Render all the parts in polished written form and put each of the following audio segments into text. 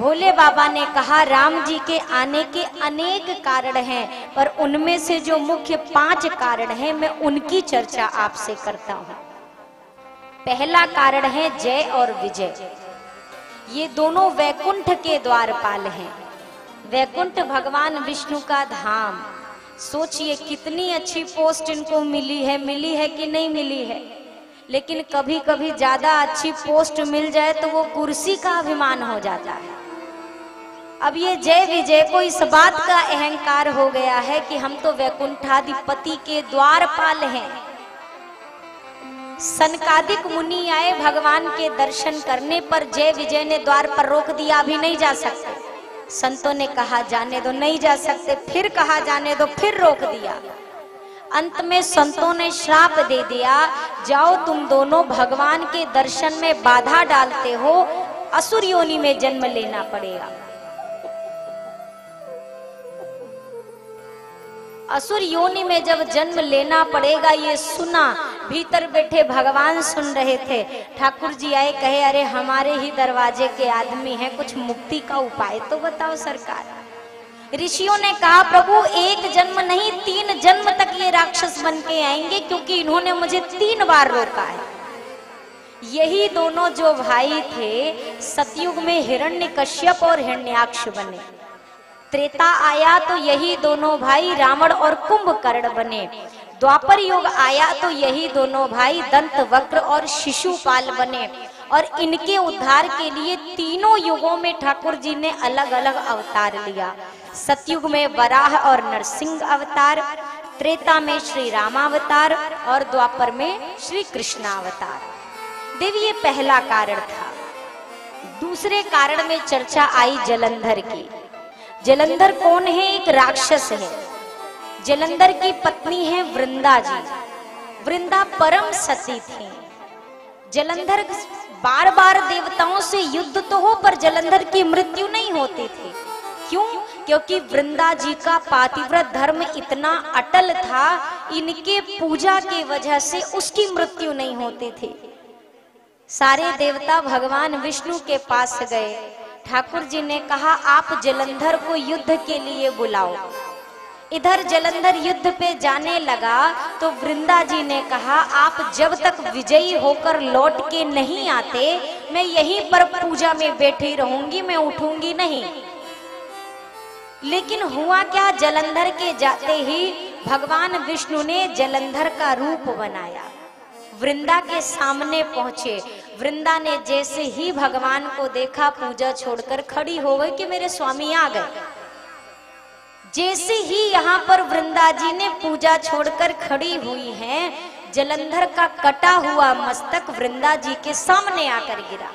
भोले बाबा ने कहा राम जी के आने के अनेक कारण हैं, पर उनमें से जो मुख्य 5 कारण हैं मैं उनकी चर्चा आपसे करता हूं। पहला कारण है जय और विजय। ये दोनों वैकुंठ के द्वारपाल हैं। वैकुंठ भगवान विष्णु का धाम। सोचिए कितनी अच्छी पोस्ट इनको मिली है कि नहीं मिली है। लेकिन कभी कभी ज्यादा अच्छी पोस्ट मिल जाए तो वो कुर्सी का अभिमान हो जाता है। अब ये जय विजय को इस बात का अहंकार हो गया है कि हम तो वैकुंठाधिपति के द्वारपाल हैं। सनकादिक मुनि आए भगवान के दर्शन करने पर जय विजय ने द्वार पर रोक दिया, अभी नहीं जा सकते। संतों ने कहा जाने दो, नहीं जा सकते, फिर कहा जाने दो, फिर रोक दिया। अंत में संतों ने श्राप दे दिया, जाओ तुम दोनों भगवान के दर्शन में बाधा डालते हो, असुर योनि में जन्म लेना पड़ेगा। असुर योनि में जब जन्म लेना पड़ेगा ये सुना, भीतर बैठे भगवान सुन रहे थे। ठाकुर जी आए, कहे अरे हमारे ही दरवाजे के आदमी हैं, कुछ मुक्ति का उपाय तो बताओ सरकार। ऋषियों ने कहा प्रभु 1 जन्म नहीं 3 जन्म तक ये राक्षस बन के आएंगे, क्योंकि इन्होंने मुझे 3 बार रोका है। यही दोनों जो भाई थे सतयुग में हिरण्यकश्यप और हिरण्याक्ष बने। त्रेता आया तो यही दोनों भाई रावण और कुंभकर्ण बने। द्वापर युग आया तो यही दोनों भाई दंतवक्र और शिशुपाल बने। और इनके उद्धार के लिए तीनों युगों में ठाकुर जी ने अलग अलग अवतार लिया। सतयुग में वराह और नरसिंह अवतार, त्रेता में श्री रामावतार और द्वापर में श्री कृष्णावतार। देवी ये पहला कारण था। दूसरे कारण में चर्चा आई जलंधर की। जलंधर कौन है? एक राक्षस है। जलंधर की पत्नी है वृंदा जी। वृंदा परम सती थी। जलंधर बार बार देवताओं से युद्ध तो हो पर जलंधर की मृत्यु नहीं होती थी। क्यों? क्योंकि वृंदा जी का पातिव्रत धर्म इतना अटल था, इनके पूजा की वजह से उसकी मृत्यु नहीं होती थी। सारे देवता भगवान विष्णु के पास गए। ठाकुर जी ने कहा आप जलंधर को युद्ध के लिए बुलाओ। इधर जलंधर युद्ध पे जाने लगा तो वृंदा जी ने कहा आप जब तक विजयी होकर लौट के नहीं आते मैं यहीं पर पूजा में बैठी रहूंगी, मैं उठूंगी नहीं। लेकिन हुआ क्या, जलंधर के जाते ही भगवान विष्णु ने जलंधर का रूप बनाया, वृंदा के सामने पहुंचे। वृंदा ने जैसे ही भगवान को देखा पूजा छोड़कर खड़ी हो गई कि मेरे स्वामी आ गए। जैसे ही यहाँ पर वृंदा जी ने पूजा छोड़कर खड़ी हुई हैं, जलंधर का कटा हुआ मस्तक वृंदा जी के सामने आकर गिरा।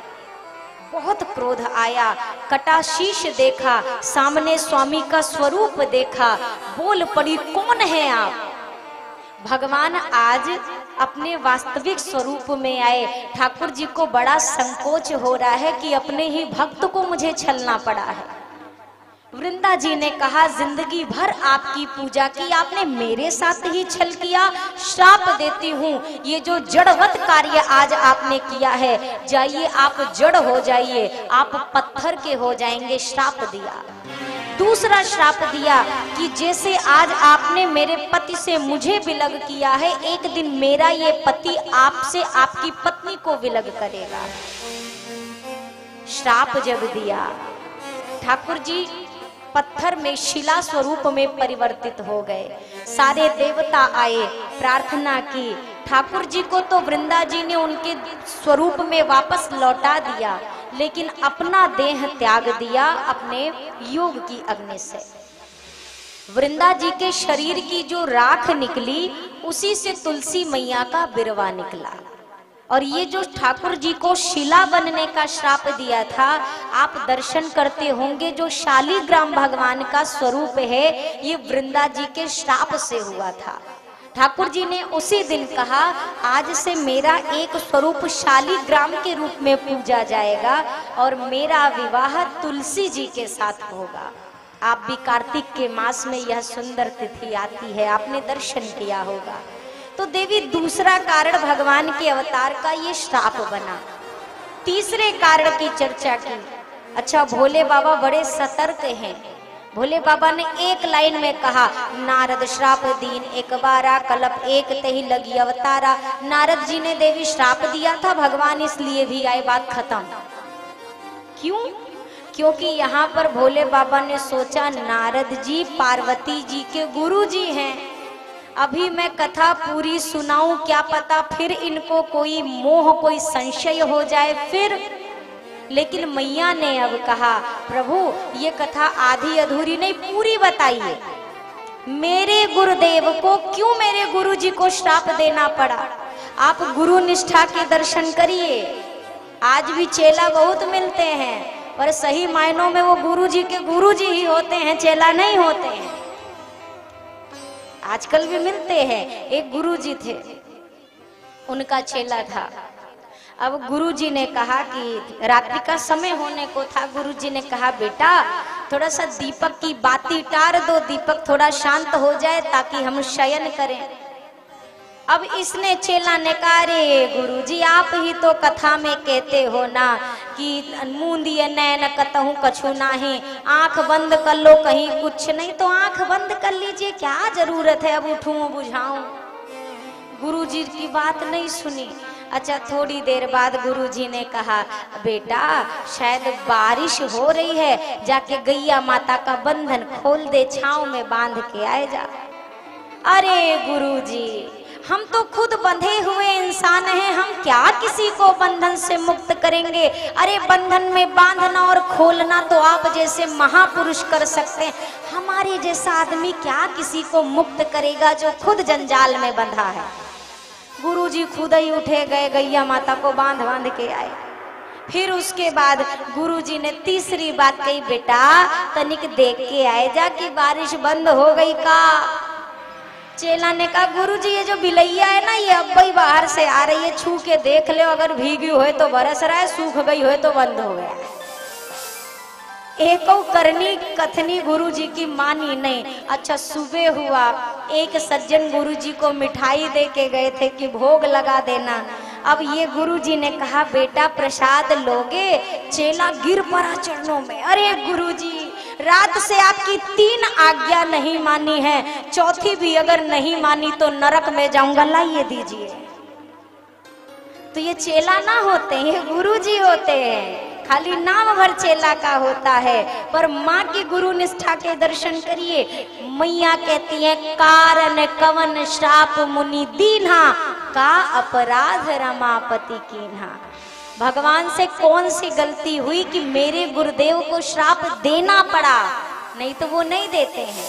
बहुत क्रोध आया, कटा शीश देखा, सामने स्वामी का स्वरूप देखा, बोल पड़ी कौन है आप? भगवान आज अपने वास्तविक स्वरूप में आए। ठाकुर जी को बड़ा संकोच हो रहा है कि अपने ही भक्त को मुझे छलना पड़ा है। वृंदा जी ने कहा जिंदगी भर आपकी पूजा की, आपने मेरे साथ ही छल किया। श्राप देती हूँ, ये जो जड़वत कार्य आज आपने किया है, जाइए आप जड़ हो जाइए, आप पत्थर के हो जाएंगे। श्राप दिया। दूसरा श्राप दिया कि जैसे आज आपने मेरे पति से मुझे विलग किया है, एक दिन मेरा ये पति आपसे आपकी पत्नी को विलग करेगा। श्राप जब दिया, ठाकुर जी पत्थर में शिला स्वरूप में परिवर्तित हो गए। सारे देवता आए, प्रार्थना की। ठाकुर जी को तो वृंदा जी ने उनके स्वरूप में वापस लौटा दिया, लेकिन अपना देह त्याग दिया अपने योग की अग्नि से। वृंदा जी के शरीर की जो राख निकली, उसी से तुलसी मैया का बिरवा निकला। और ये जो ठाकुर जी को शिला बनने का श्राप दिया था, आप दर्शन करते होंगे, जो शालिग्राम भगवान का स्वरूप है, ये वृंदा जी के श्राप से हुआ था। ठाकुर जी ने उसी दिन कहा आज से मेरा एक स्वरूप शालिग्राम के रूप में पूजा जाएगा और मेरा विवाह तुलसी जी के साथ होगा। आप भी कार्तिक के मास में यह सुंदर तिथि आती है, आपने दर्शन किया होगा। तो देवी दूसरा कारण भगवान के अवतार का ये श्राप बना। तीसरे कारण की चर्चा की। अच्छा, भोले बाबा बड़े सतर्क हैं। भोले बाबा ने एक लाइन में कहा, नारद श्राप दीन एक बारा, कल्प एक तही लगी अवतारा। नारद जी ने देवी श्राप दिया था, भगवान इसलिए भी आए, बात खत्म। क्यों? क्योंकि यहाँ पर भोले बाबा ने सोचा नारद जी पार्वती जी के गुरु जी हैं, अभी मैं कथा पूरी सुनाऊं, क्या पता फिर इनको कोई मोह कोई संशय हो जाए फिर। लेकिन मैया ने अब कहा, प्रभु ये कथा आधी अधूरी नहीं, पूरी बताइए। मेरे गुरुदेव को क्यों मेरे गुरु जी को श्राप देना पड़ा? आप गुरु निष्ठा के दर्शन करिए। आज भी चेला बहुत मिलते हैं, पर सही मायनों में वो गुरु जी के गुरु जी ही होते हैं, चेला नहीं होते हैं। आजकल भी मिलते हैं। एक गुरु जी थे, उनका चेला था। अब गुरु जी ने कहा कि रात्रि का समय होने को था, गुरु जी ने कहा, बेटा थोड़ा सा दीपक की बाती टार दो, दीपक थोड़ा शांत हो जाए ताकि हम शयन करें। अब इसने चेला ने कहा, रे गुरु जी आप ही तो कथा में कहते हो ना कि मूंदिए नैन कतहूं कछु नाही, आंख बंद कर लो कहीं कुछ नहीं, तो आंख बंद कर लीजिए, क्या जरूरत है अब उठूं बुझाऊं। गुरु जी की बात नहीं सुनी। अच्छा, थोड़ी देर बाद गुरु जी ने कहा, बेटा शायद बारिश हो रही है, जाके गैया माता का बंधन खोल दे, छांव में बांध के आए जा। अरे गुरु जी हम तो खुद बंधे हुए इंसान हैं, हम क्या किसी को बंधन से मुक्त करेंगे? अरे बंधन में बांधना और खोलना तो आप जैसे महापुरुष कर सकते हैं, हमारे जैसा आदमी क्या किसी को मुक्त करेगा जो खुद जंजाल में बंधा है। गुरुजी खुद ही उठे गए, गैया माता को बांध बांध के आए। फिर उसके बाद गुरुजी ने तीसरी बात कही, बेटा तनिक देख के आए जा कि बारिश बंद हो गई का। चेला ने कहा, गुरुजी ये जो बिलैया है ना, ये अब ही बाहर से आ रही है, छू के देख लो, अगर भीगी हुए तो बरस रहा है, सूख गई हुए तो बंद हो गया। एको करनी कथनी गुरुजी की मानी नहीं। अच्छा, सुबह हुआ, एक सज्जन गुरुजी को मिठाई दे के गए थे कि भोग लगा देना। अब ये गुरुजी ने कहा, बेटा प्रसाद लोगे? चेला गिर पड़ा चरणों में, अरे गुरुजी रात से आपकी 3 आज्ञा नहीं मानी है, चौथी भी अगर नहीं मानी तो नरक में जाऊंगा, लाइए दीजिए। तो ये चेला ना होते हैं, ये गुरुजी होते हैं, खाली नाम भर चेला का होता है। पर माँ की गुरु निष्ठा के दर्शन करिए। मैया कहती है, कारण कवन श्राप मुनि दीन्हा, का अपराध रमापति कीन्हा। भगवान से कौन सी गलती हुई कि मेरे गुरुदेव को श्राप देना पड़ा, नहीं तो वो नहीं देते हैं।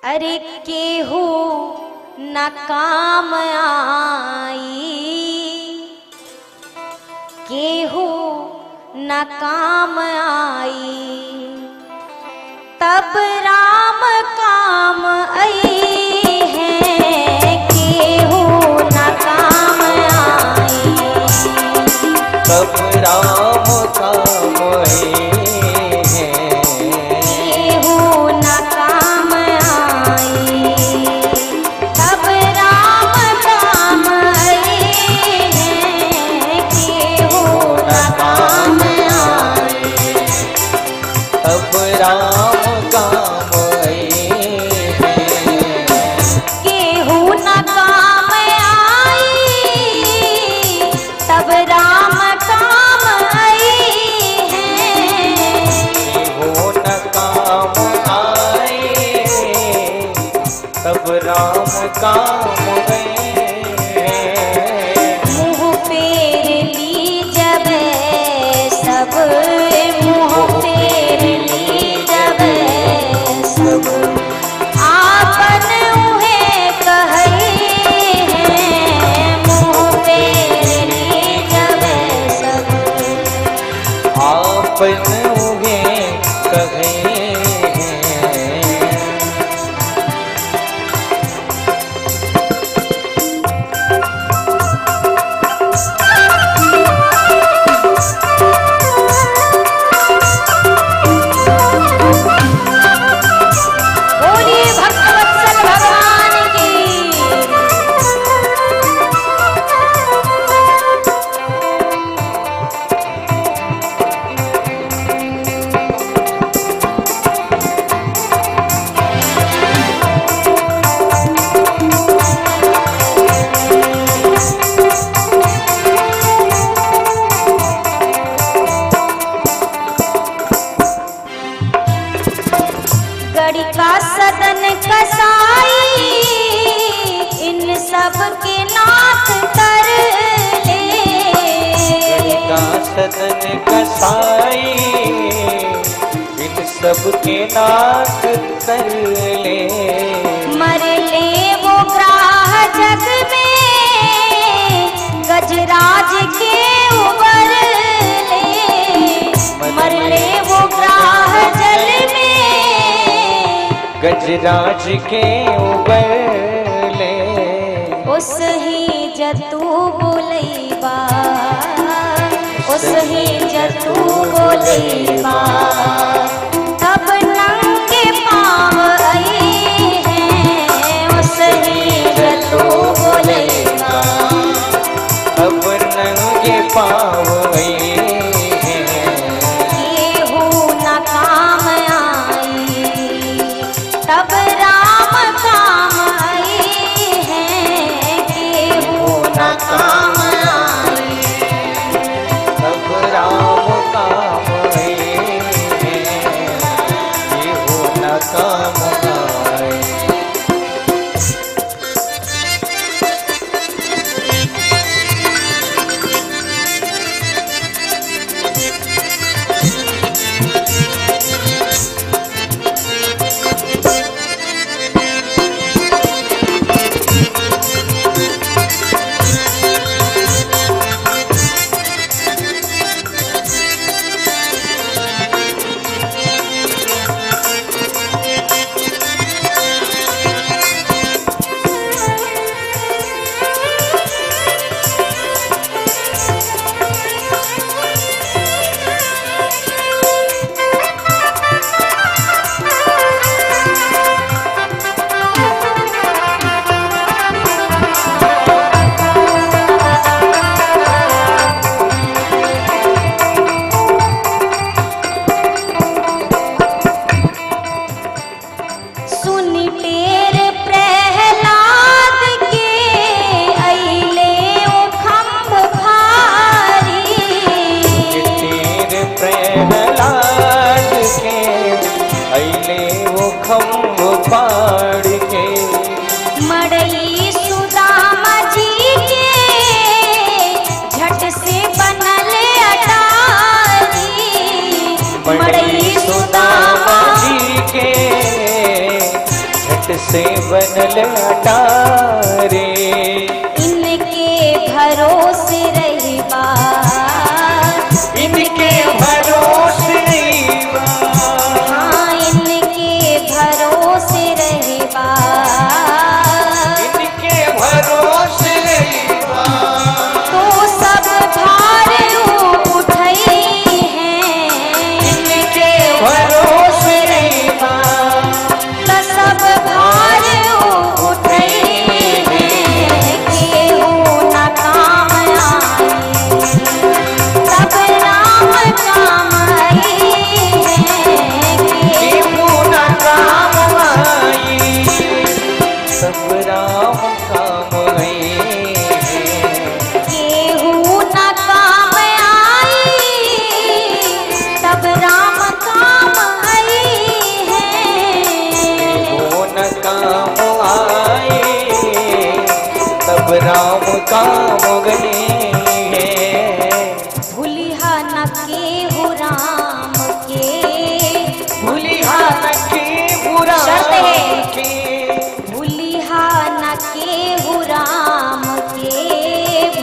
अरे केहू न काम आई, केहू न काम आई, तब राम काम आई है, केहू न काम आई, तब राम काम आई है, केहू न काम आई, तब राम काम आई है, केहू न काम आई, तब राम काम आई है, केहू न काम आई, तब राम काम आई है, केहू न काम आए, तब राम काम आई है। मुँह फेर ली जब सब, मुँह फेर ली जब सब, आपन उहे कहे हैं, मुँह फेर ली जब सब। आपन उहे कहे हैं। बोलिए भक्तवत्सल भगवान की। सदन कसाई, इन सब के नाथ कर ले। मर ले वो ग्राह जग में, गजराज के उबर ले। मर ले वो ग्राह जल में, गजराज के उबर ले। उस ही जतू बोलैबा, उस ही जतू बोलैबा, तब नंगे पाँव आई हैं। उस ही जतू बोलैबा, अब नंगे पाँव आई हैं। केहू न काम आई, तब राम काम आई हैं। केहू न काम आई, अब राम काम आए हैं। ये हो न काम आए। खम्भ फाड़ के मड़ई सुदामा जी के झट से बनल अटारी। मड़ई सुदामा जी के झट से बनल अटारे। इनके भरोसे रहिबा, इनके भरोसे रहिबा, हाँ इनके भरोसे रहिबा, इनके भरोसे रहिबा। तो सब भार उठई हैं। इनके भरोसे रहिबा, तो सब भार उठई हैं। केहू न काम आई, तब राम काम आई हैं। केहू न काम आई, सब राम काम आई है। केहू न काम आई, तब राम काम आई हैं। केहू न काम आए, तब राम काम गए हैं। भूलिहा न केहू राम के, भूलिहा न के बुरा शर्त है। के, भूलिहा न केहू राम के,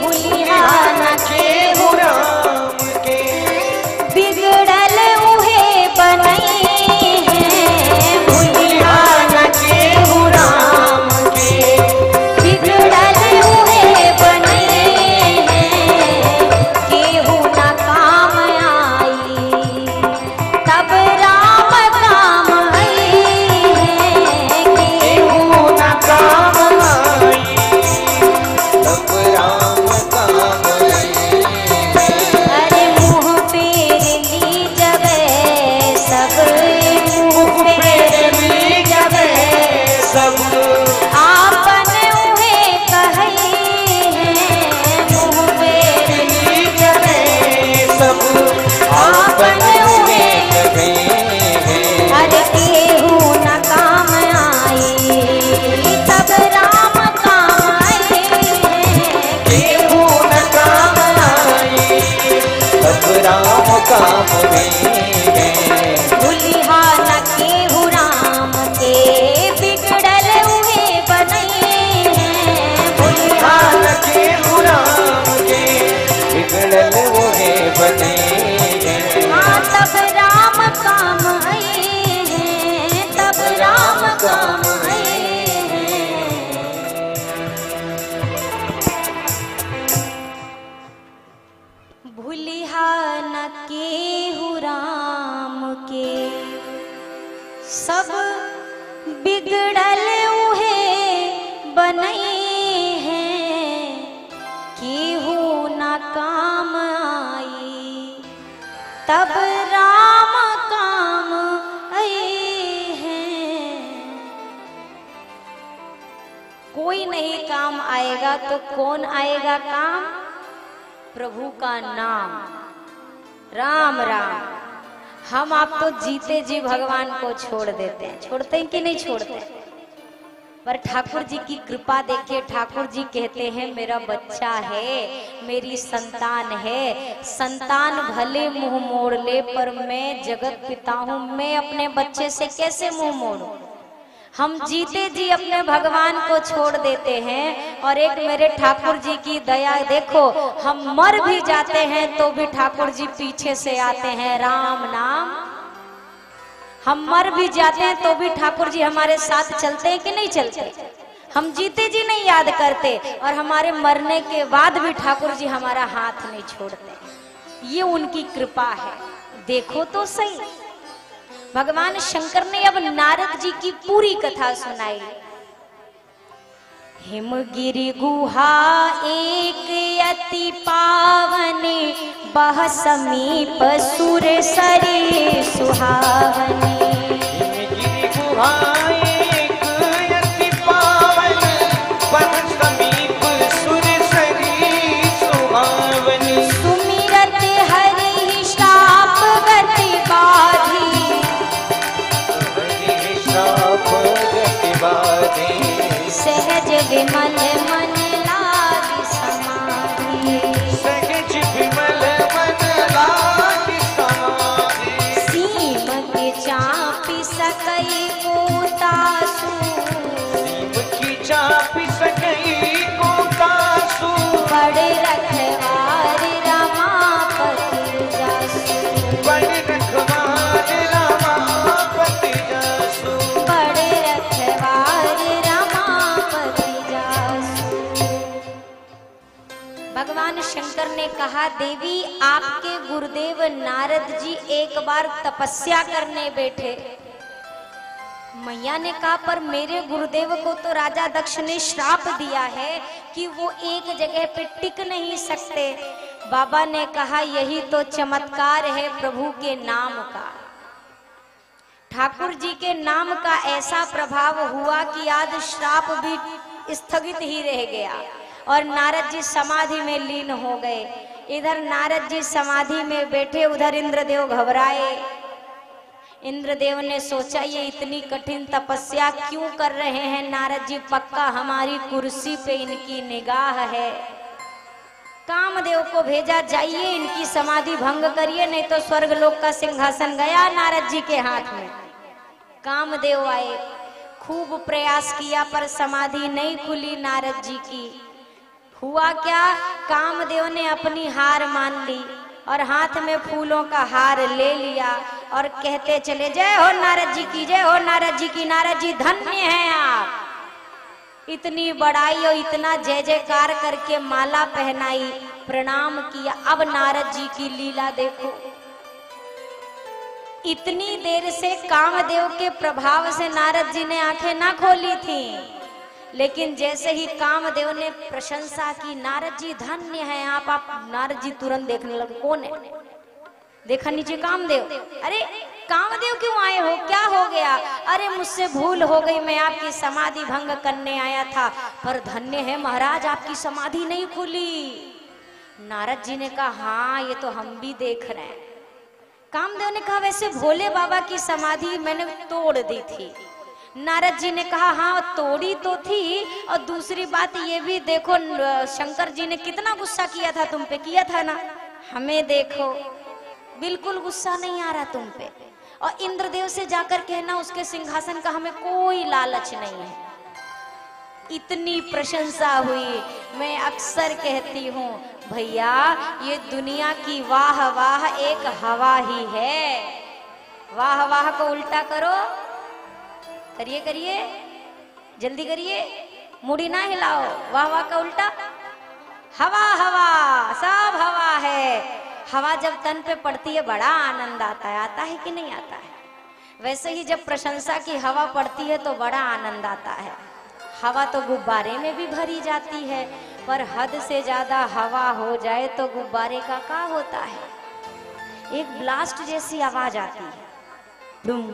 भूलिहा न केहू राम के। बिगड़ल उहे बनई हैं। भूलिहा न केहू राम के, बिगड़ल उहे बनई हैं। केहू न काम आई, तब राम काम आई हैं। केहू न काम आई, तब राम काम आई है। अरे मुँह पेर ली जब सब, मुँह पेर ली जब सब आपन उहे कहई हैं। मुँह पेर ली जब सब आपन उहे कहे हैं। अरे केहू न काम आई, तब राम काम आई हैं। केहू न काम आई, तब सब राम काम में है। भूलिहा न केहू राम के बिगड़ल उहे बनई है। भूलिहा हाल के राम के बिगड़ल वोहे बने हैं। हाँ तब राम काम आए हैं, तब राम काम आए हैं। भूलिहा न केहू राम के सब बिगड़ल उहे बनई हैं। केहू न काम आई तब राम काम आए हैं। कोई नहीं काम आएगा तो कौन आएगा काम? प्रभु का नाम, राम राम। हम आप तो जीते जी भगवान को छोड़ देते हैं। छोड़ते हैं कि नहीं छोड़ते? पर ठाकुर जी की कृपा देखिए, ठाकुर जी कहते हैं मेरा बच्चा है, मेरी संतान है। संतान भले मुंह मोड़ ले पर मैं जगत पिता हूं, मैं अपने बच्चे से कैसे मुंह मोड़ूं? हम जीते जी अपने भगवान को छोड़ देते हैं। और एक मेरे ठाकुर जी की दया देखो, हम मर भी जाते हैं तो भी ठाकुर जी पीछे से आते हैं, राम नाम। हम मर भी जाते हैं तो भी ठाकुर जी हमारे साथ चलते हैं कि नहीं चलते? हम जीते जी नहीं याद करते और हमारे मरने के बाद भी ठाकुर जी हमारा हाथ नहीं छोड़ते। ये उनकी कृपा है। देखो तो सही, भगवान शंकर ने अब नारद जी की पूरी कथा सुनाई। हिमगिरि गुहा एक अति पावन, बह समीप सुर सरी सुहावनी। हिमगिरि गुहा एक अति पावन, बह समीप सुर सरी सुहावनी। सुमिरत हरि श्राप गति बाधी, हरि श्राप गति बाधी। सहज विमल मन लागी समाधि, सहज विमल मन लागी समाधि। सीम के चापी सकई कोतासु, सीम की चापी सकई कोतासु। बड़े रखवार रमापति जासु, बड़े रखवार रमापति जासु। बड़े रखवार रमापति जासु। भगवान शंकर ने कहा, देवी आपके गुरुदेव नारद जी एक बार तपस्या करने बैठे। मैया ने कहा, पर मेरे गुरुदेव को तो राजा दक्ष ने श्राप दिया है कि वो एक जगह पे टिक नहीं सकते। बाबा ने कहा, यही तो चमत्कार है प्रभु के नाम का। ठाकुर जी के नाम का ऐसा प्रभाव हुआ कि आज श्राप भी स्थगित ही रह गया और नारद जी समाधि में लीन हो गए। इधर नारद जी समाधि में बैठे, उधर इंद्रदेव घबराए। इंद्रदेव ने सोचा, ये इतनी कठिन तपस्या क्यों कर रहे हैं नारद जी? पक्का हमारी कुर्सी पे इनकी निगाह है। कामदेव को भेजा, जाइए इनकी समाधि भंग करिए, नहीं तो स्वर्गलोक का सिंहासन गया नारद जी के हाथ में। कामदेव आए, खूब प्रयास किया पर समाधि नहीं खुली नारद जी की। हुआ क्या, कामदेव ने अपनी हार मान ली और हाथ में फूलों का हार ले लिया और कहते चले, जय हो नारद जी की, जय हो नारद जी की। नारद जी धन्य हैं आप। इतनी बड़ाई और इतना जय जयकार करके माला पहनाई, प्रणाम किया। अब नारद जी की लीला देखो, इतनी देर से कामदेव के प्रभाव से नारद जी ने आंखें ना खोली थी, लेकिन जैसे ही कामदेव ने प्रशंसा की, नारद जी धन्य हैं आप नारद जी तुरंत देखने लगे, कौन है? देखा नीचे कामदेव। अरे कामदेव क्यों आए हो, क्या हो गया? अरे मुझसे भूल हो गई, मैं आपकी समाधि भंग करने आया था, पर धन्य है महाराज आपकी समाधि नहीं खुली। नारद जी ने कहा, हाँ ये तो हम भी देख रहे हैं। कामदेव ने कहा, वैसे भोले बाबा की समाधि मैंने तोड़ दी थी। नारद जी ने कहा, हाँ तोड़ी तो थी, और दूसरी बात ये भी देखो शंकर जी ने कितना गुस्सा किया था तुम पे, किया था ना? हमें देखो, बिल्कुल गुस्सा नहीं आ रहा तुम पे, और इंद्रदेव से जाकर कहना उसके सिंहासन का हमें कोई लालच नहीं है। इतनी प्रशंसा हुई। मैं अक्सर कहती हूँ भैया, ये दुनिया की वाह वाह एक हवा ही है। वाह वाह को उल्टा करो, करिए करिए, जल्दी करिए, मुड़ी ना हिलाओ। वाह वाह का उल्टा हवा, हवा सब हवा है। हवा जब तन पे पड़ती है बड़ा आनंद आता है, आता है कि नहीं आता है? वैसे ही जब प्रशंसा की हवा पड़ती है तो बड़ा आनंद आता है। हवा तो गुब्बारे में भी भरी जाती है, पर हद से ज्यादा हवा हो जाए तो गुब्बारे का क्या होता है? एक ब्लास्ट जैसी आवाज आती है, डूम,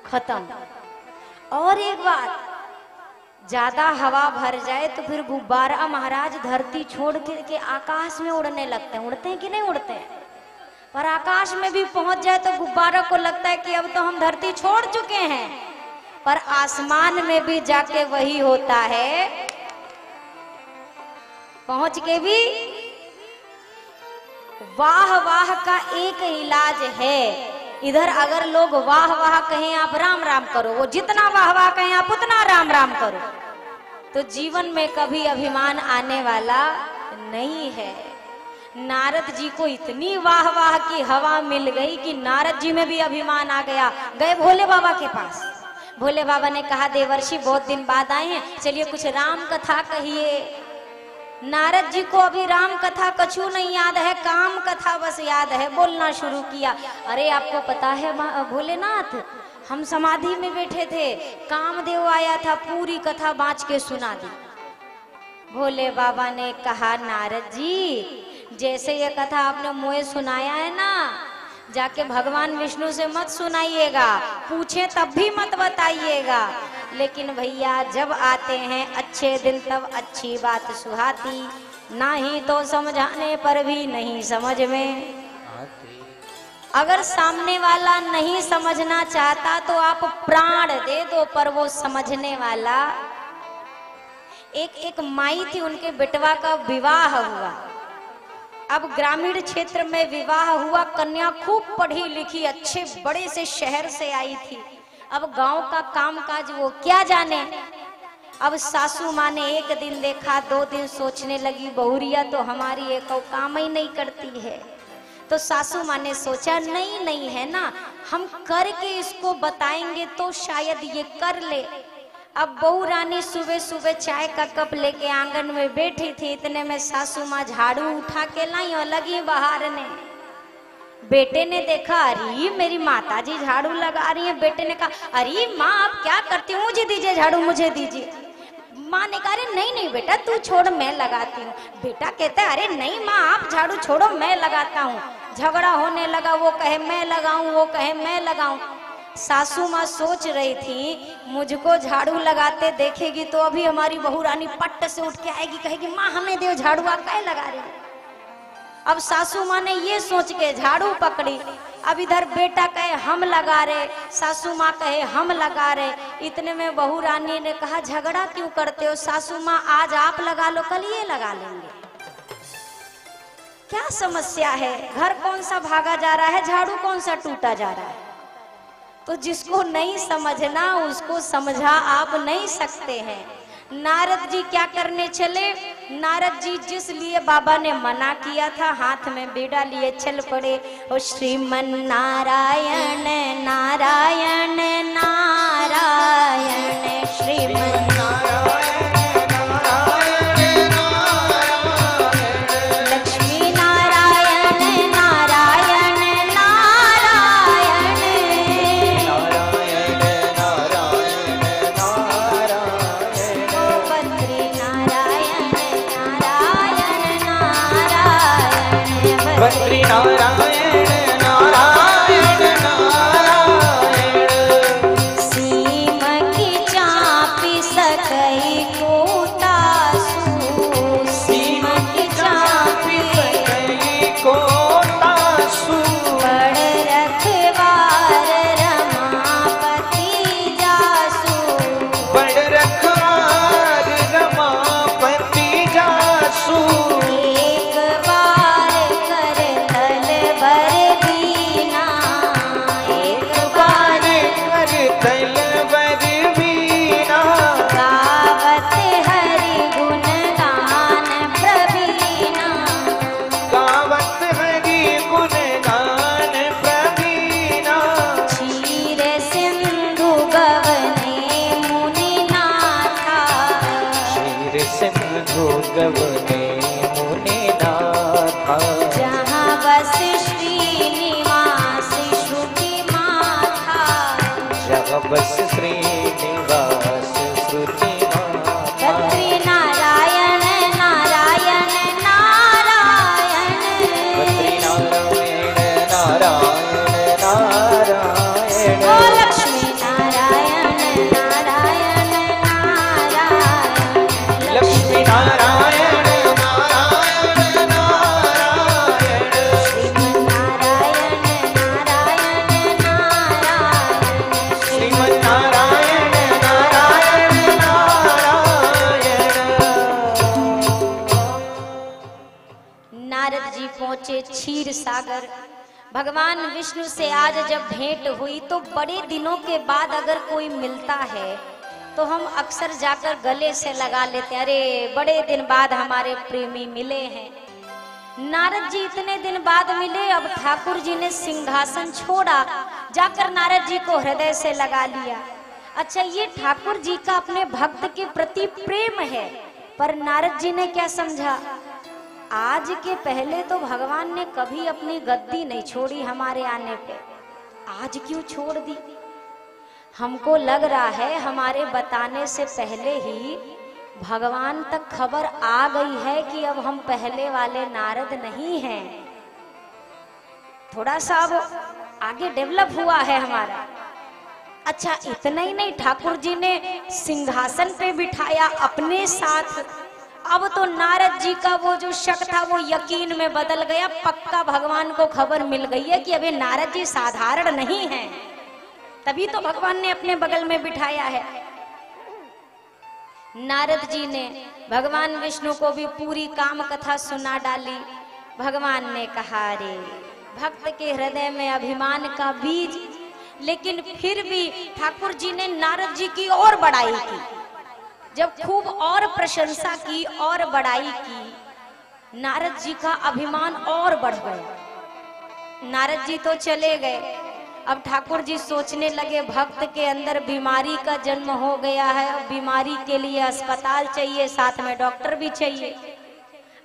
खत्म। और एक बात, ज्यादा हवा भर जाए तो फिर गुब्बारा महाराज धरती छोड़ के आकाश में उड़ने लगते हैं। उड़ते हैं कि नहीं उड़ते हैं? पर आकाश में भी पहुंच जाए तो गुब्बारा को लगता है कि अब तो हम धरती छोड़ चुके हैं, पर आसमान में भी जाके वही होता है, पहुंच के भी। वाह वाह का एक इलाज है। इधर अगर लोग वाह वाह कहें आप राम राम करो, वो जितना वाह वाह कहें आप उतना राम राम करो, तो जीवन में कभी अभिमान आने वाला नहीं है। नारद जी को इतनी वाह वाह की हवा मिल गई कि नारद जी में भी अभिमान आ गया। गए भोले बाबा के पास। भोले बाबा ने कहा देवर्षि बहुत दिन बाद आए हैं, चलिए कुछ राम कथा कहिए। नारद जी को अभी राम कथा कछु नहीं याद है, काम कथा बस याद है। बोलना शुरू किया, अरे आपको पता है भोलेनाथ, हम समाधि में बैठे थे, कामदेव आया था, पूरी कथा बाँच के सुना दी। भोले बाबा ने कहा नारद जी, जैसे ये कथा आपने मुझे सुनाया है ना, जाके भगवान विष्णु से मत सुनाइएगा, पूछे तब भी मत बताइएगा। लेकिन भैया जब आते हैं अच्छे दिन तब अच्छी बात सुहाती, ना ही तो समझाने पर भी नहीं समझ में। अगर सामने वाला नहीं समझना चाहता तो आप प्राण दे दो, पर वो समझने वाला। एक माई थी, उनके बेटवा का विवाह हुआ। अब ग्रामीण क्षेत्र में विवाह हुआ, कन्या खूब पढ़ी लिखी अच्छे बड़े से शहर से आई थी। अब गांव का कामकाज वो क्या जाने। अब सासू माँ ने एक दिन देखा, 2 दिन सोचने लगी, बहुरिया तो हमारी एक काम ही नहीं करती है। तो सासू माँ ने सोचा नहीं है ना, हम करके इसको बताएंगे तो शायद ये कर ले। अब बहू रानी सुबह सुबह चाय का कप लेके आंगन में बैठी थी, इतने में सासू माँ झाड़ू उठा के लाई और लगी बहारने। बेटे ने देखा, अरे मेरी माता जी झाड़ू लगा रही है। बेटे ने कहा, अरे माँ आप क्या करती हूँ, मुझे दीजिए झाड़ू, मुझे दीजिए। माँ ने कहा, अरे नहीं बेटा तू छोड़, मैं लगाती हूँ। बेटा कहता है, अरे नहीं माँ आप झाड़ू छोड़ो, मैं लगाता हूँ। झगड़ा होने लगा, वो कहे मैं लगाऊं, वो कहे मैं लगाऊं। सासू माँ सोच रही थी मुझको झाड़ू लगाते देखेगी तो अभी हमारी बहू रानी पट्ट से उठ के आएगी, कहेगी माँ हमें दे झाड़ू, आप क्या लगा रही है। अब सासू माँ ने ये सोच के झाड़ू पकड़ी। अब इधर बेटा कहे हम लगा रहे, सासू माँ कहे हम लगा रहे। इतने में बहू रानी ने कहा, झगड़ा क्यों करते हो सासू माँ, आज आप लगा लो कल ये लगा लेंगे, क्या समस्या है। घर कौन सा भागा जा रहा है, झाड़ू कौन सा टूटा जा रहा है। तो जिसको नहीं समझना उसको समझा आप नहीं सकते हैं। नारद जी क्या करने चले, नारद जी जिस लिए बाबा ने मना किया था, हाथ में बीड़ा लिए चल पड़े। ओ श्रीमन नारायण नारायण नारायण, श्रीमन बद्री नारायण नारायण नारायण, सीम की चापी सकई को तासु, सीम की चापी सकई को तासु, बड़ रखवार रमापति जासु, बड़ रखवार रमापति जासु, एक बार बस श्रीनिवास श्रुति बद्री नारायण नारायण नारायण बद्री नारायण नारायण नारायण ओ लक्ष्मी नारायण नारायण नारायण लक्ष्मी नारायण नारायण नारायण श्रीमन नारायण नारायण नारायण नारद जी पहुंचे क्षीर सागर। भगवान विष्णु से आज जब भेंट हुई तो बड़े दिनों के बाद अगर कोई मिलता है तो हम अक्सर जाकर गले से लगा लेते, अरे बड़े दिन बाद हमारे प्रेमी मिले हैं। नारद जी इतने दिन बाद मिले, अब ठाकुर जी ने सिंहासन छोड़ा, जाकर नारद जी को हृदय से लगा लिया। अच्छा, ये ठाकुर जी का अपने भक्त के प्रति प्रेम है, पर नारद जी ने क्या समझा, आज के पहले तो भगवान ने कभी अपनी गद्दी नहीं छोड़ी हमारे आने पे, आज क्यों छोड़ दी। हमको लग रहा है हमारे बताने से पहले ही भगवान तक खबर आ गई है कि अब हम पहले वाले नारद नहीं हैं। थोड़ा सा अब आगे डेवलप हुआ है हमारा। अच्छा, इतना ही नहीं, ठाकुर जी ने सिंहासन पे बिठाया अपने साथ। अब तो नारद जी का वो जो शक था वो यकीन में बदल गया। पक्का भगवान को खबर मिल गई है कि अब ये नारद जी साधारण नहीं हैं, तभी तो भगवान ने अपने बगल में बिठाया है। नारद जी ने भगवान विष्णु को भी पूरी काम कथा सुना डाली। भगवान ने कहा, रे भक्त के हृदय में अभिमान का बीज, लेकिन फिर भी ठाकुर जी ने नारद जी की और बड़ाई की। जब खूब और प्रशंसा की और बड़ाई की, नारद जी का अभिमान और बढ़ गया। नारद जी तो चले गए। अब ठाकुर जी सोचने लगे भक्त के अंदर बीमारी का जन्म हो गया है, अब बीमारी के लिए अस्पताल चाहिए, साथ में डॉक्टर भी चाहिए।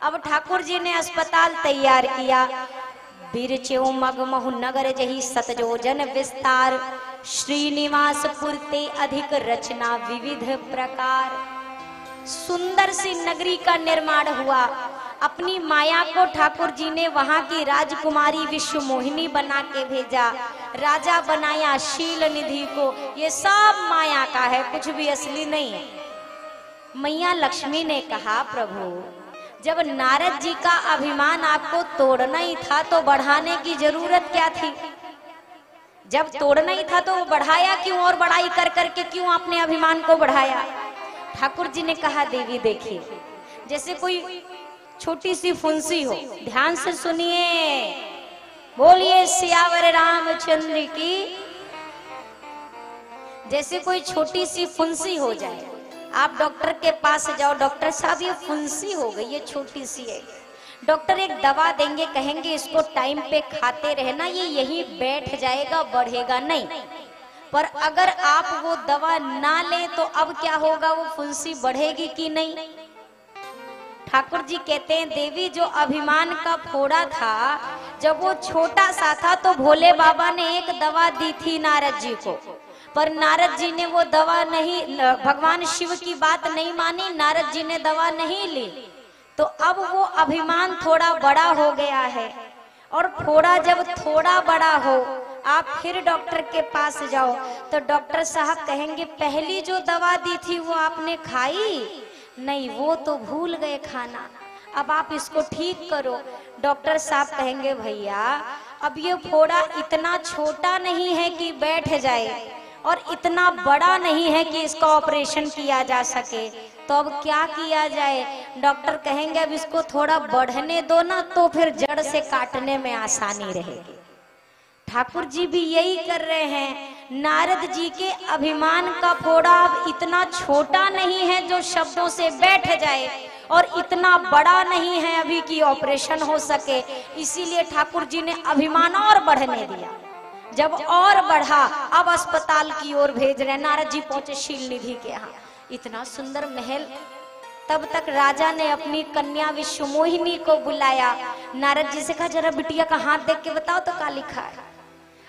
अब ठाकुर जी ने अस्पताल तैयार किया। बिरचेऊ मगमहु नगर जही सतजोजन विस्तार, श्रीनिवास पुरते अधिक रचना विविध प्रकार। सुंदर सी नगरी का निर्माण हुआ। अपनी माया को ठाकुर जी ने वहां की राजकुमारी विश्व मोहिनी बना के भेजा। राजा बनाया शील निधि को। ये सब माया का है, कुछ भी असली नहीं है। मैया लक्ष्मी ने कहा, प्रभु जब नारद जी का अभिमान आपको तोड़ना ही था तो बढ़ाने की जरूरत क्या थी। जब तोड़ना ही था तो वो बढ़ाया क्यों, और बड़ाई कर करके क्यों आपने अभिमान को बढ़ाया। ठाकुर जी ने कहा, देवी देखिए, जैसे कोई छोटी सी फुंसी हो, ध्यान से सुनिए, बोलिए सियावर रामचंद्र की। जैसे कोई छोटी सी फुंसी हो जाए, आप डॉक्टर के पास जाओ, डॉक्टर साहब ये फुंसी हो गई, ये छोटी सी है। डॉक्टर एक दवा देंगे, कहेंगे इसको टाइम पे खाते रहना, ये यहीं बैठ जाएगा, बढ़ेगा नहीं। पर अगर आप वो दवा ना लें तो अब क्या होगा, वो फुंसी बढ़ेगी कि नहीं। ठाकुर जी कहते हैं, देवी जो अभिमान का फोड़ा था, जब वो छोटा सा था तो भोले बाबा ने एक दवा दी थी नारद जी को, पर नारद जी ने वो दवा नहीं, भगवान शिव की बात नहीं मानी, नारद जी ने दवा नहीं ली। तो अब वो अभिमान थोड़ा बड़ा हो गया है, और फोड़ा जब थोड़ा बड़ा हो, आप फिर डॉक्टर के पास जाओ तो डॉक्टर साहब कहेंगे, पहली जो दवा दी थी वो आपने खाई नहीं, वो तो भूल गए खाना, अब आप इसको ठीक करो। डॉक्टर साहब कहेंगे, भैया अब ये फोड़ा इतना छोटा नहीं है कि बैठ जाए, और इतना बड़ा नहीं है कि इसका ऑपरेशन किया जा सके, तो अब क्या किया जाए। डॉक्टर कहेंगे, अब इसको थोड़ा बढ़ने दो ना, तो फिर जड़ से काटने में आसानी रहेगी। ठाकुर जी भी यही कर रहे हैं। नारद जी के अभिमान का फोड़ा अब इतना छोटा नहीं है जो शब्दों से बैठ जाए, और इतना बड़ा नहीं है अभी कि ऑपरेशन हो सके। इसीलिए ठाकुर जी ने अभिमान और बढ़ने दिया। जब और बढ़ा, अब अस्पताल की ओर भेज रहे। नारद जी पहुंचे शील निधि के यहाँ, इतना सुंदर महल। तब तक राजा ने अपनी कन्या विश्व मोहिनी को बुलाया। नारद जी से कहा, जरा बिटिया का हाथ देख के बताओ तो क्या लिखा है।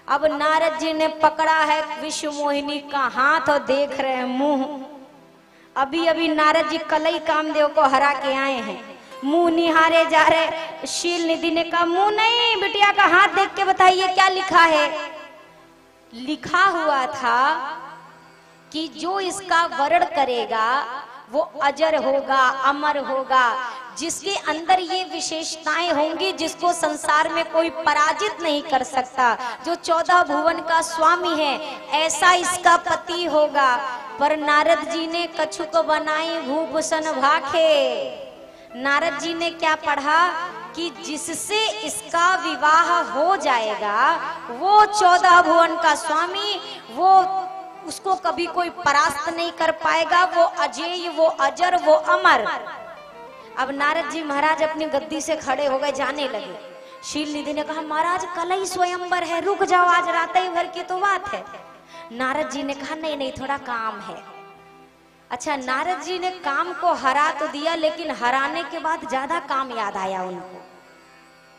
अब नारद जी ने पकड़ा है विश्व मोहिनी का हाथ और देख रहे हैं मुंह। अभी अभी नारद जी कलई कामदेव को हरा के आए हैं, मुंह निहारे जा रहे। शील निधि ने कहा मुंह नहीं, बिटिया का हाथ देख के बताइए क्या लिखा है। लिखा हुआ था कि जो इसका वर्ण करेगा वो अजर होगा, अमर होगा, जिसके अंदर ये विशेषताएं होंगी जिसको संसार में कोई पराजित नहीं कर सकता, जो 14 भुवन का स्वामी है, ऐसा इसका पति होगा। पर नारद जी ने कछुक बनाई भूभूषण भाखे। नारद जी ने क्या पढ़ा कि जिससे इसका विवाह हो जाएगा वो 14 भुवन का स्वामी, वो उसको कभी कोई परास्त नहीं कर पाएगा, वो अजेय, वो अजर, वो अमर। अब नारद जी महाराज अपनी गद्दी से खड़े हो गए, जाने लगे। शील निधि ने कहा महाराज कल ही स्वयंवर है, रुक जाओ, आज रात ही भर की तो बात है। नारद जी ने कहा नहीं नहीं, थोड़ा काम है। अच्छा, नारद जी ने काम को हरा तो दिया, लेकिन हराने के बाद ज्यादा काम याद आया उनको।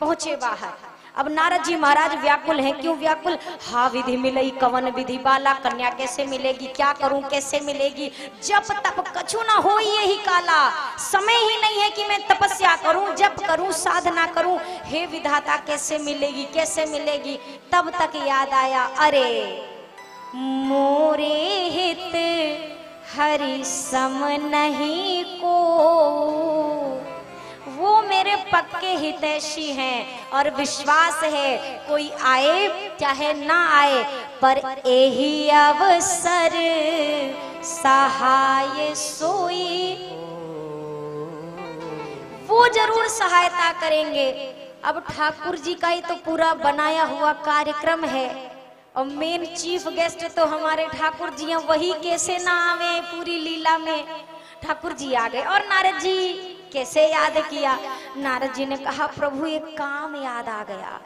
पहुंचे बाहर। अब नारद जी महाराज व्याकुल हैं। क्यों व्याकुल? हा विधि मिलई कवन विधि बाला, कन्या कैसे मिलेगी, क्या करूं, कैसे मिलेगी, जब तप कछु ना हो यही काला, समय ही नहीं है कि मैं तपस्या करूं, जप करूं, साधना करूं, हे विधाता कैसे मिलेगी, कैसे मिलेगी। तब तक याद आया, अरे मोरे हित हरि सम नहीं को, वो मेरे पक्के हितैषी हैं और विश्वास है कोई आए चाहे ना आए, पर यही अवसर सहाय सोई, वो जरूर सहायता करेंगे। अब ठाकुर जी का ही तो पूरा बनाया हुआ कार्यक्रम है और मेन चीफ गेस्ट तो हमारे ठाकुर जी हैं, वही कैसे ना आवे पूरी लीला में। ठाकुर जी आ गए और नारद जी कैसे याद किया। नारद जी ने कहा प्रभु एक काम याद आ गया।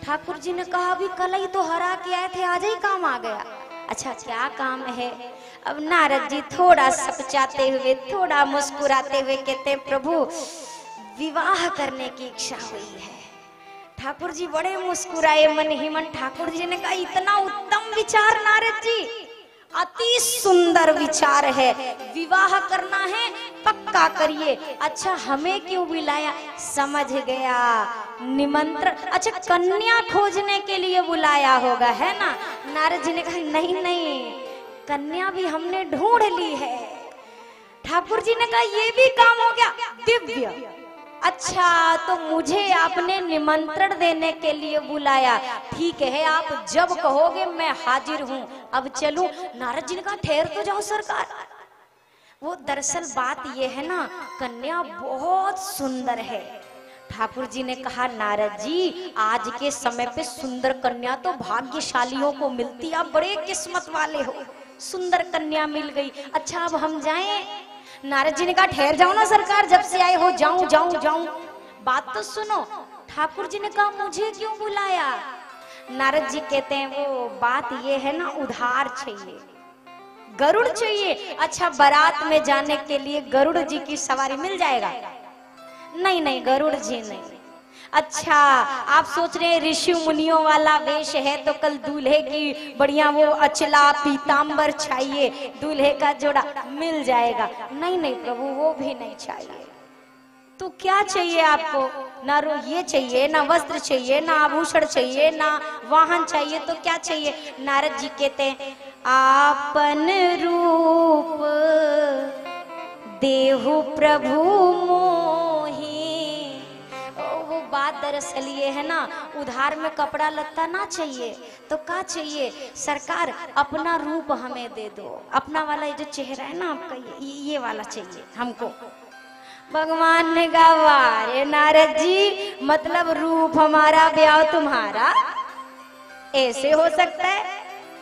ठाकुर जी ने कहा अभी कल ही तो हरा के आए थे, आज ही काम आ गया। अच्छा क्या काम है? अब नारद जी थोड़ा सपचाते हुए, थोड़ा मुस्कुराते हुए कहते प्रभु विवाह करने की इच्छा हुई है। ठाकुर जी बड़े मुस्कुराए मन ही मन। ठाकुर जी ने कहा इतना उत्तम विचार नारद जी, अति सुंदर विचार है, विवाह करना है पक्का करिए। अच्छा हमें क्यों बुलाया? समझ गया, निमंत्रण। अच्छा कन्या खोजने के लिए बुलाया होगा, है ना? नारद जी ने कहा नहीं नहीं, कन्या भी हमने ढूंढ ली है। ठाकुर जी ने कहा ये भी काम हो गया, दिव्य। अच्छा तो मुझे आपने निमंत्रण देने के लिए बुलाया, ठीक है आप जब कहोगे मैं हाजिर हूँ, अब चलूं। नारद जी ने कहा ठहर तो जाओ सरकार। वो दरअसल बात ये है ना, कन्या बहुत सुंदर है। ठाकुर जी ने कहा नारद जी आज के समय पे सुंदर कन्या तो भाग्यशालियों को मिलती, आप बड़े किस्मत वाले हो, सुंदर कन्या मिल गई। अच्छा अब हम जाएं? नारद जी ने कहा ठहर जाओ ना सरकार, जब से आए हो जाऊं जाऊं जाऊं, बात तो सुनो। ठाकुर जी ने कहा मुझे क्यों बुलाया? नारद जी कहते हैं वो बात ये है ना, उधार चाहिए, गरुड़ चाहिए। अच्छा बारात में जाने के लिए गरुड़ जी की सवारी मिल जाएगा? नहीं नहीं गरुड़ जी नहीं। अच्छा आप सोच रहे हैं ऋषि मुनियों वाला वेश है तो कल दूल्हे की बढ़िया वो अचला पीतांबर चाहिए, दूल्हे का जोड़ा मिल जाएगा? नहीं नहीं प्रभु वो भी नहीं चाहिए। तो क्या चाहिए आपको? ना ये चाहिए, ना वस्त्र चाहिए, ना आभूषण चाहिए, ना वाहन चाहिए, तो क्या चाहिए? नारद जी कहते हैं आपन रूप देहु प्रभु मोही। वो बात दरअसल ये है ना, उधार में कपड़ा लत्ता ना चाहिए तो क्या चाहिए? सरकार अपना रूप हमें दे दो, अपना वाला ये जो चेहरा है ना आपका, ये वाला चाहिए हमको। भगवान ने कहा अरे नारद जी मतलब रूप हमारा ब्याह तुम्हारा, ऐसे हो सकता है?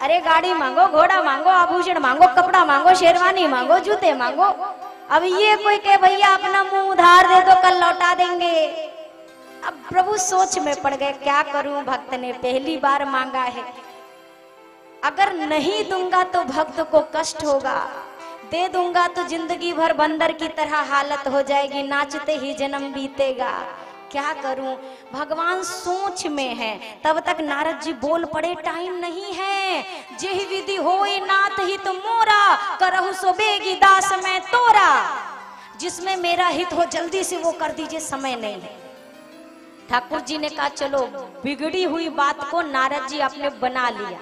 अरे गाड़ी मांगो, घोड़ा मांगो, आभूषण मांगो, कपड़ा मांगो, शेरवानी मांगो, जूते मांगो। अब ये कोई कहे भैया अपना मुंह उधार दे दो कल लौटा देंगे। अब प्रभु सोच में पड़ गए, क्या करूं, भक्त ने पहली बार मांगा है, अगर नहीं दूंगा तो भक्त को कष्ट होगा, दे दूंगा तो जिंदगी भर बंदर की तरह हालत हो जाएगी, नाचते ही जन्म बीतेगा। क्या करूं, भगवान सोच में है। तब तक नारद जी बोल पड़े, टाइम नहीं है, जेहि विधि होई नाथ हित मोरा, करहु सो बेगी दास मैं तोरा। जिसमें मेरा हित हो जल्दी से वो कर दीजिए, समय नहीं है। ठाकुर जी ने कहा चलो, बिगड़ी हुई बात को नारद जी आपने बना लिया,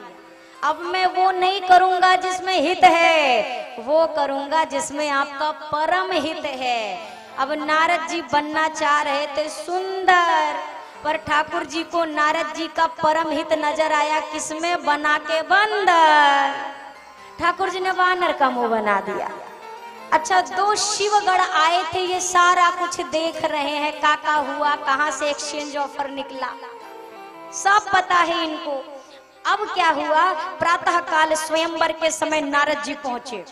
अब मैं वो नहीं करूंगा जिसमें हित है, वो करूंगा जिसमें आपका परम हित है। अब नारद जी बनना चाह रहे थे सुंदर, पर ठाकुर जी को नारद जी का परम हित नजर आया, किसमें? बना के बंदर। ठाकुर जी ने वानर का मुंह बना दिया। अच्छा, 2 शिवगण आए थे, ये सारा कुछ देख रहे हैं, काका हुआ, कहां से एक्सचेंज ऑफर निकला, सब पता है इनको। अब क्या हुआ, प्रातः काल स्वयंवर के समय नारद जी पहुंचे,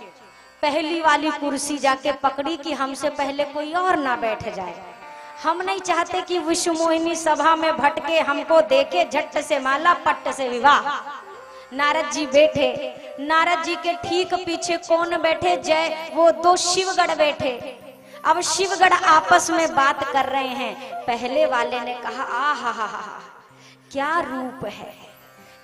पहली वाली कुर्सी जाके पकड़ी कि हमसे पहले कोई और ना बैठ जाए। हम नहीं चाहते कि विश्व मोहिनी सभा में भटके, हमको देखे, झट से माला पट्ट से विवाह। नारद जी बैठे, नारद जी के ठीक पीछे कौन बैठे? जय, वो 2 शिवगण बैठे। अब शिवगण आपस में बात कर रहे हैं। पहले वाले ने कहा, आहा, क्या रूप है,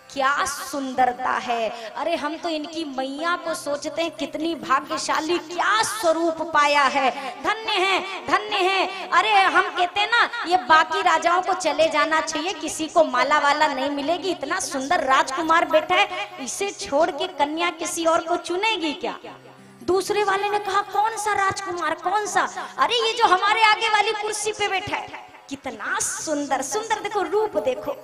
क्या सुंदरता है, अरे हम तो इनकी मैया को सोचते हैं कितनी भाग्यशाली, क्या स्वरूप पाया है, धन्य है, धन्य है। अरे हम कहते हैं ना, ये बाकी राजाओं को चले जाना चाहिए, किसी को माला वाला नहीं मिलेगी, इतना सुंदर राजकुमार बैठा है, इसे छोड़ के कन्या किसी और को चुनेगी क्या? दूसरे वाले ने कहा, कौन सा राजकुमार, कौन सा? अरे ये जो हमारे आगे वाली कुर्सी पे बैठा है, कितना सुंदर, सुंदर देखो, रूप देखो।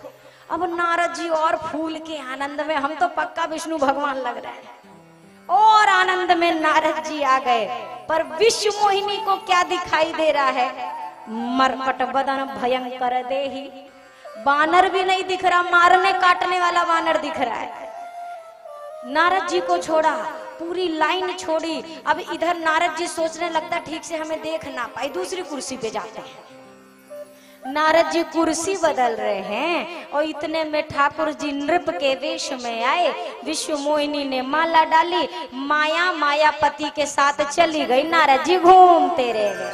अब नारद जी और फूल के आनंद में, हम तो पक्का विष्णु भगवान लग रहे हैं, और आनंद में नारद जी आ गए। पर विश्व मोहिनी को क्या दिखाई दे रहा है? मरकट बदन भयंकर देही, बानर भी नहीं दिख रहा, मारने काटने वाला बानर दिख रहा है। नारद जी को छोड़ा, पूरी लाइन छोड़ी। अब इधर नारद जी सोचने लगता, ठीक से हमें देख ना पाए, दूसरी कुर्सी पे जाते हैं। नारद जी कुर्सी बदल रहे हैं और इतने में ठाकुर जी नृप के वेश में आए। विश्व मोहिनी ने माला डाली, माया मायापति के साथ चली गई, नारद जी घूमते रह गए।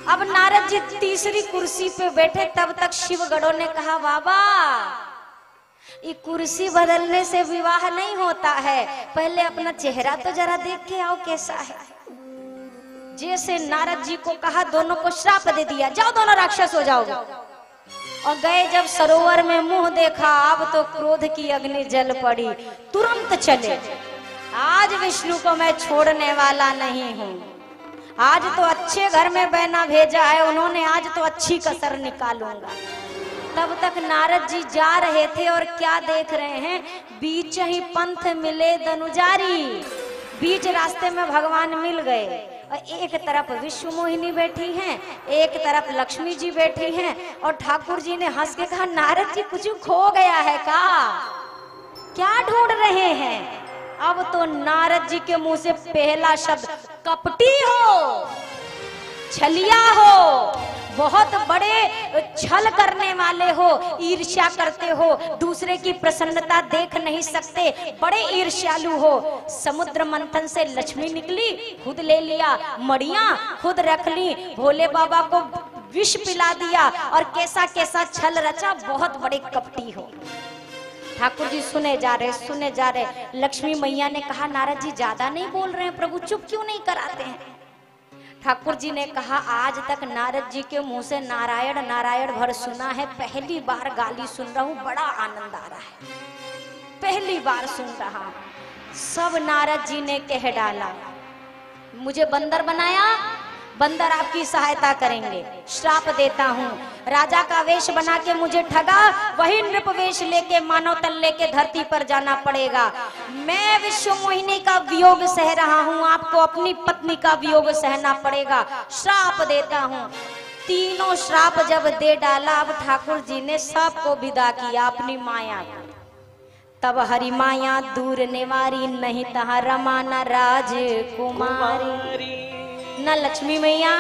अब नारद जी तीसरी कुर्सी पे बैठे, तब तक शिवगणों ने कहा, बाबा ये कुर्सी बदलने से विवाह नहीं होता है, पहले अपना चेहरा तो जरा देख के आओ कैसा है। जैसे नारद जी को कहा, दोनों को श्राप दे दिया, जाओ दोनों राक्षस हो जाओगे। और गए जब सरोवर में मुंह देखा, अब तो क्रोध की अग्नि जल पड़ी, तुरंत चले। आज विष्णु को मैं छोड़ने वाला नहीं हूँ, आज तो अच्छे घर में बहना भेजा है उन्होंने, आज तो अच्छी कसर निकालूंगा। तब तक नारद जी जा रहे थे और क्या देख रहे हैं, बीच ही पंथ मिले धनुजारी, बीच रास्ते में भगवान मिल गए। और एक तरफ विश्व मोहिनी बैठी हैं, एक तरफ लक्ष्मी जी बैठी हैं, और ठाकुर जी ने हंस के कहा, नारद जी कुछ खो गया है का, क्या ढूंढ रहे हैं? अब तो नारद जी के मुंह से पहला शब्द, कपटी हो, छलिया हो, बहुत बड़े छल करने वाले हो, ईर्ष्या करते हो, दूसरे की प्रसन्नता देख नहीं सकते, बड़े ईर्ष्यालु हो। समुद्र मंथन से लक्ष्मी निकली, खुद ले लिया, मड़ियां खुद रख ली, भोले बाबा को विष पिला दिया, और कैसा कैसा छल रचा, बहुत बड़े कपटी हो। ठाकुर जी सुने जा रहे। लक्ष्मी मैया ने कहा, नारद जी ज्यादा नहीं बोल रहे हैं प्रभु, चुप क्यों नहीं कराते हैं? ठाकुर जी ने कहा, आज तक नारद जी के मुंह से नारायण नारायण भर सुना है, पहली बार गाली सुन रहा हूँ, बड़ा आनंद आ रहा है, पहली बार सुन रहा। सब नारद जी ने कह डाला, मुझे बंदर बनाया, बंदर आपकी सहायता करेंगे, श्राप देता हूँ। राजा का वेश बना के मुझे ठगा, वही नृप वेश लेके मानव तन लेके धरती पर जाना पड़ेगा। मैं विश्व मोहिनी का वियोग सह रहा हूँ, आपको अपनी पत्नी का वियोग सहना पड़ेगा, श्राप देता हूँ। तीनों श्राप जब दे डाला, अब ठाकुर जी ने सबको विदा किया अपनी माया। तब हरि माया दूर निवारी, नहीं तहा रमा न राजकुमारी। न लक्ष्मी मैया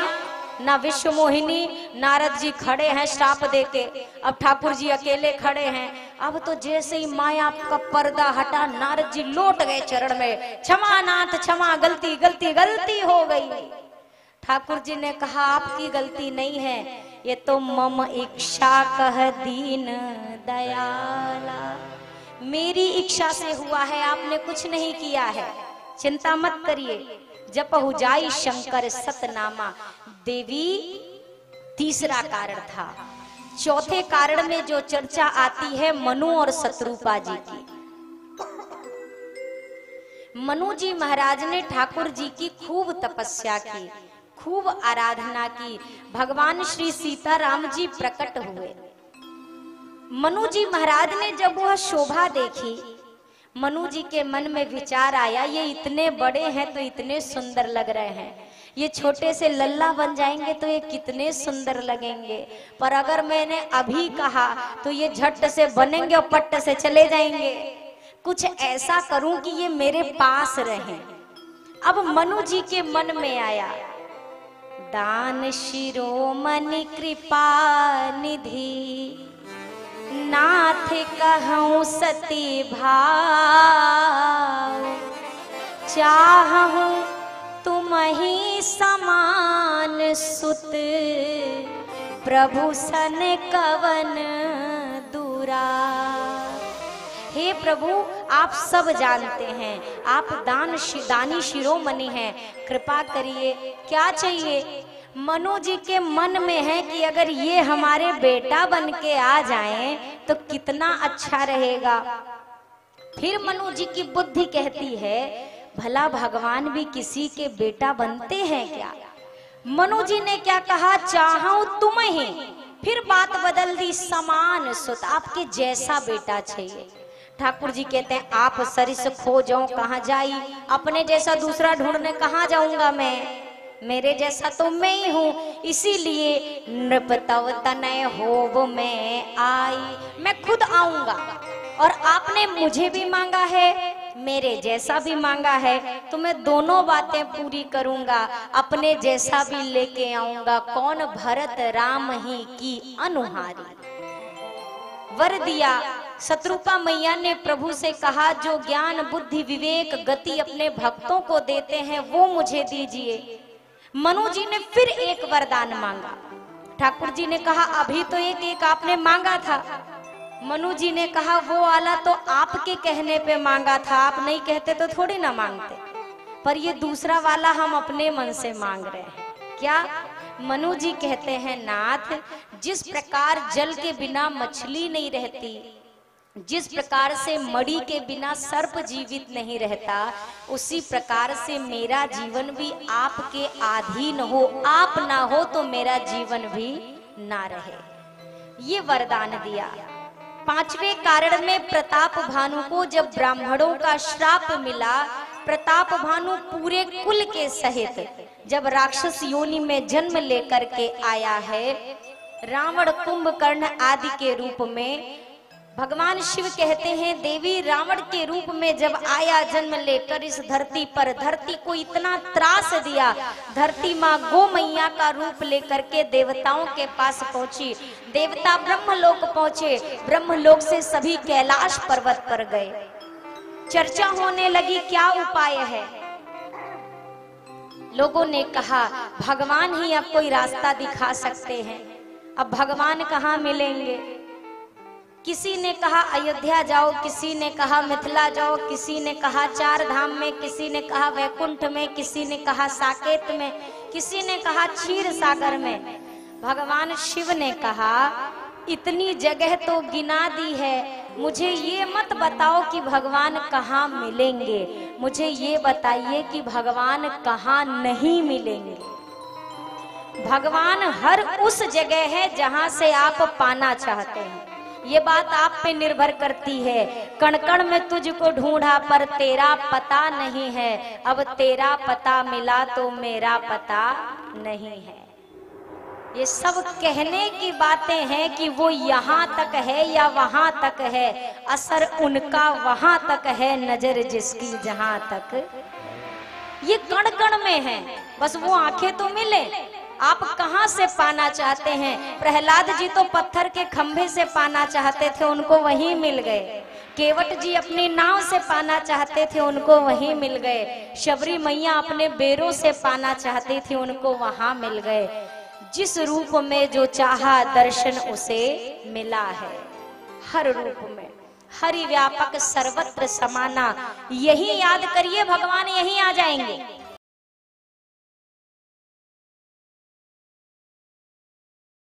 न विश्व मोहिनी, नारद जी खड़े हैं श्राप देके, अब ठाकुर जी अकेले खड़े हैं। अब तो जैसे ही माया का पर्दा हटा, नारद जी लौट गए चरण में, क्षमा नाथ क्षमा, गलती गलती गलती हो गई। ठाकुर जी ने कहा, आपकी गलती नहीं है, ये तो मम इच्छा कह दीन दयाला, मेरी इच्छा से हुआ है, आपने कुछ नहीं किया है, चिंता मत करिए। जपहु जाई शंकर सतनामा। देवी तीसरा कारण था। चौथे कारण में जो चर्चा आती है मनु और शत्रुपा जी की। मनु जी महाराज ने ठाकुर जी की खूब तपस्या की, खूब आराधना की। भगवान श्री सीताराम जी प्रकट हुए। मनु जी महाराज ने जब वह शोभा देखी, मनु जी के मन में विचार आया, ये इतने बड़े हैं तो इतने सुंदर लग रहे हैं, ये छोटे से लल्ला बन जाएंगे तो ये कितने सुंदर लगेंगे, पर अगर मैंने अभी कहा तो ये झट से बनेंगे और पट्ट से चले जाएंगे। कुछ ऐसा करूं कि ये मेरे पास रहें। अब मनु जी के मन में आया, दान शिरोमणि कृपा निधि, नाथ कहूं सती भाव, चाहूं तुम ही समान सुत, प्रभु सन कवन दूरा। हे प्रभु, आप सब जानते हैं, आप दानी शिरोमणि हैं, कृपा करिए, क्या चाहिए? मनु जी के मन में है कि अगर ये हमारे बेटा बन के आ जाएं तो कितना अच्छा रहेगा। फिर मनु जी की बुद्धि कहती है, भला भगवान भी किसी के बेटा बनते हैं क्या? मनु जी ने क्या कहा, चाहूं तुम ही। फिर बात बदल दी, समान सुत, आपके जैसा बेटा चाहिए। ठाकुर जी कहते हैं, आप सरिस खोजो कहाँ जाई, अपने जैसा दूसरा ढूंढने कहाँ जाऊंगा मैं, मेरे जैसा तो मैं ही हूँ, इसीलिए नृप तव तनय होव में आई, मैं खुद आऊंगा। और आपने मुझे भी मांगा है, मेरे जैसा भी मांगा है, तो मैं दोनों बातें पूरी करूंगा, अपने जैसा भी लेके आऊंगा। कौन भरत राम ही की अनुहारी। वर दिया। शत्रुपा मैया ने प्रभु से कहा, जो ज्ञान बुद्धि विवेक गति अपने भक्तों को देते हैं वो मुझे दीजिए। मनु जी ने फिर एक वरदान मांगा। ठाकुर जी ने कहा, अभी तो एक आपने मांगा था। मनु जी ने कहा, वो वाला तो आपके कहने पे मांगा था, आप नहीं कहते तो थोड़ी ना मांगते, पर ये दूसरा वाला हम अपने मन से मांग रहे हैं। क्या? मनु जी कहते हैं, नाथ, जिस प्रकार जल के बिना मछली नहीं रहती, जिस प्रकार से मणि के बिना सर्प जीवित नहीं रहता, उसी प्रकार से मेरा जीवन भी आपके अधीन हो, आप ना हो तो मेरा जीवन भी ना रहे। ये वरदान दिया। पांचवें कारण में प्रताप भानु को जब ब्राह्मणों का श्राप मिला, प्रताप भानु पूरे कुल के सहित जब राक्षस योनि में जन्म लेकर के आया है, रावण कुंभकर्ण आदि के रूप में, भगवान शिव कहते हैं, देवी रावण के रूप में जब आया जन्म लेकर इस धरती पर, धरती को इतना त्रास दिया, धरती माँ गो मैया का रूप लेकर के देवताओं के पास पहुंची। देवता ब्रह्मलोक पहुंचे, ब्रह्मलोक से सभी कैलाश पर्वत पर गए। चर्चा होने लगी, क्या उपाय है? लोगों ने कहा, भगवान ही अब कोई रास्ता दिखा सकते हैं। अब भगवान कहाँ मिलेंगे? किसी ने कहा अयोध्या जाओ, किसी ने कहा मिथिला जाओ, किसी ने कहा चार धाम में, किसी ने कहा वैकुंठ में, किसी ने कहा साकेत में, किसी ने कहा क्षीर सागर में। भगवान शिव ने कहा, इतनी जगह तो गिना दी है, मुझे ये मत बताओ कि भगवान कहाँ मिलेंगे, मुझे ये बताइए कि भगवान कहाँ नहीं मिलेंगे। भगवान हर उस जगह है जहाँ से आप पाना चाहते हैं। ये बात आप पे निर्भर करती है। कण कण में तुझको ढूंढा पर तेरा पता नहीं है, अब तेरा पता मिला तो मेरा पता नहीं है। ये सब कहने की बातें हैं कि वो यहाँ तक है या वहां तक है, असर उनका वहां तक है, नजर जिसकी जहां तक। ये कण कण में है, बस वो आंखें तो मिले। आप कहां से पाना चाहते हैं? प्रहलाद जी तो पत्थर के खंभे से पाना चाहते थे, उनको वहीं मिल गए। केवट जी अपनी नाव से पाना चाहते थे, उनको वहीं मिल गए। शबरी मैया अपने बेरों से पाना चाहती थी, उनको वहां मिल गए। जिस रूप में जो चाहा दर्शन उसे मिला है। हर रूप में, हरि व्यापक सर्वत्र समाना, यही याद करिए भगवान यहीं आ जाएंगे।